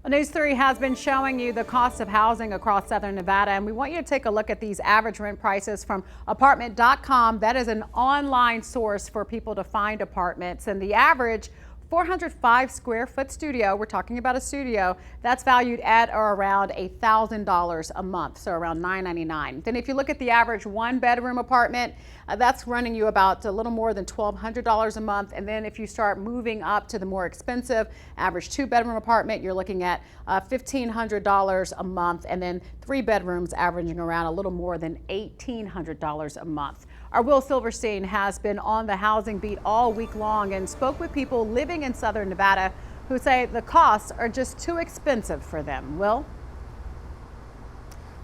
Well, News 3 has been showing you the cost of housing across southern Nevada, and we want you to take a look at these average rent prices from apartment.com. That is an online source for people to find apartments, and the average 405 square foot studio, we're talking about a studio, that's valued at or around $1,000 a month, so around $999. Then if you look at the average one bedroom apartment, that's running you about a little more than $1,200 a month. And then if you start moving up to the more expensive average two bedroom apartment, you're looking at $1,500 a month, and then three bedrooms averaging around a little more than $1,800 a month. Our Will Silverstein has been on the housing beat all week long and spoke with people living in southern Nevada who say the costs are just too expensive for them. Will?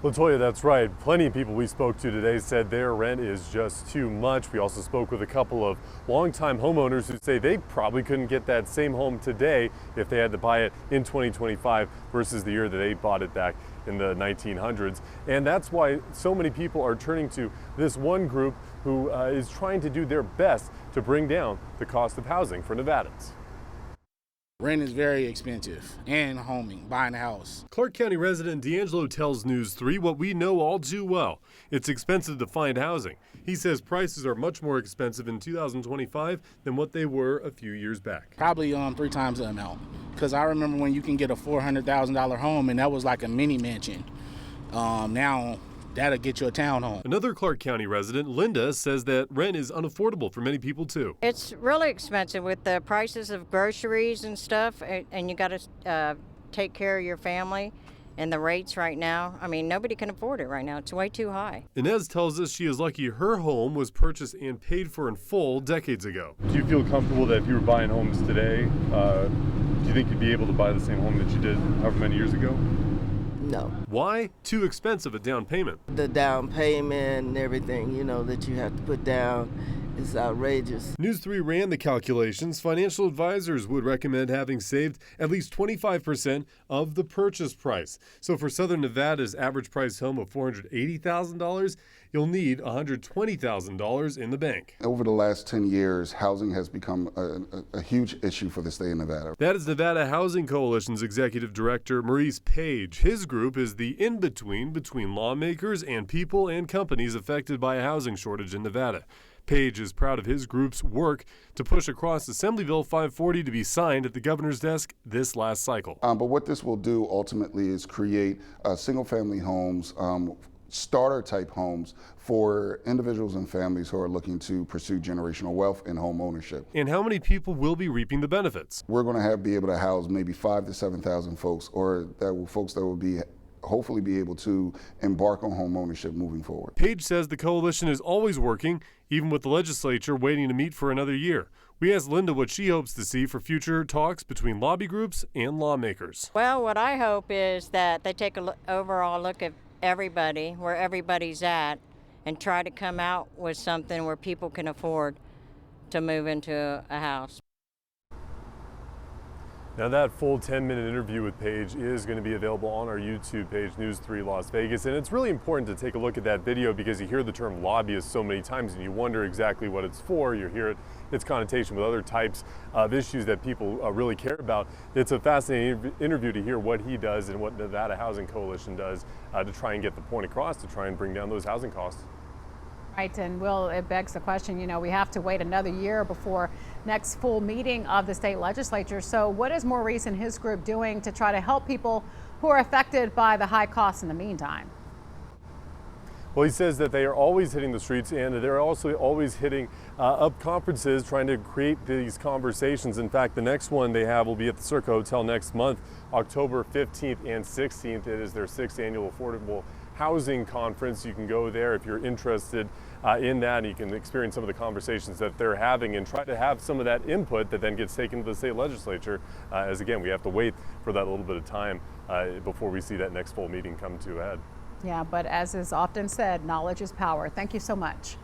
Latoya, that's right. Plenty of people we spoke to today said their rent is just too much. We also spoke with a couple of longtime homeowners who say they probably couldn't get that same home today if they had to buy it in 2025 versus the year that they bought it back in the 1900s. And that's why so many people are turning to this one group who is trying to do their best to bring down the cost of housing for Nevadans. Rent is very expensive, and buying a house. Clark County resident DeAngelo tells News 3 what we know all too well. It's expensive to find housing. He says prices are much more expensive in 2025 than what they were a few years back. Probably 3 times the amount, because I remember when you can get a $400,000 home, and that was like a mini mansion. Now that'll get you a townhome. Another Clark County resident, Linda, says that rent is unaffordable for many people too. It's really expensive with the prices of groceries and stuff, and you got to take care of your family. And the rates right now, I mean, nobody can afford it right now. It's way too high. Inez tells us she is lucky her home was purchased and paid for in full decades ago. Do you feel comfortable that if you were buying homes today, do you think you'd be able to buy the same home that you did however many years ago? No. Why? Too expensive a down payment. The down payment and everything, that you have to put down is outrageous. News 3 ran the calculations. Financial advisors would recommend having saved at least 25% of the purchase price. So for Southern Nevada's average price home of $480,000, you'll need $120,000 in the bank. Over the last 10 years, housing has become a huge issue for the state of Nevada. That is Nevada Housing Coalition's executive director, Maurice Page. His group is the in-between between lawmakers and people and companies affected by a housing shortage in Nevada. Page is proud of his group's work to push across Assembly Bill 540 to be signed at the governor's desk this last cycle. But what this will do ultimately is create single-family homes, starter-type homes for individuals and families who are looking to pursue generational wealth and home ownership. And how many people will be reaping the benefits? We're going to be able to house maybe 5,000 to 7,000 folks, or folks that will be hopefully be able to embark on home ownership moving forward. Page says the coalition is always working, even with the legislature waiting to meet for another year. We asked Linda what she hopes to see for future talks between lobby groups and lawmakers. Well, what I hope is that they take an overall look at everybody, where everybody's at, and try to come out with something where people can afford to move into a house. Now that full 10-minute interview with Page is going to be available on our YouTube page, News 3 Las Vegas. And it's really important to take a look at that video because you hear the term lobbyist so many times and you wonder exactly what it's for. You hear its connotation with other types of issues that people really care about. It's a fascinating interview to hear what he does and what Nevada Housing Coalition does to try and get the point across to try and bring down those housing costs. Right, and Will, it begs the question, we have to wait another year before next full meeting of the state legislature. So what is Maurice and his group doing to try to help people who are affected by the high costs in the meantime? Well, he says that they are always hitting the streets and they're also always hitting up conferences, trying to create these conversations. In fact, the next one they have will be at the Circa Hotel next month, October 15th and 16th. It is their 6th annual Affordable Housing Conference. You can go there if you're interested in that, and you can experience some of the conversations that they're having and try to have some of that input that then gets taken to the state legislature, as again, we have to wait for that little bit of time before we see that next full meeting come to a head. Yeah, but as is often said, knowledge is power. Thank you so much.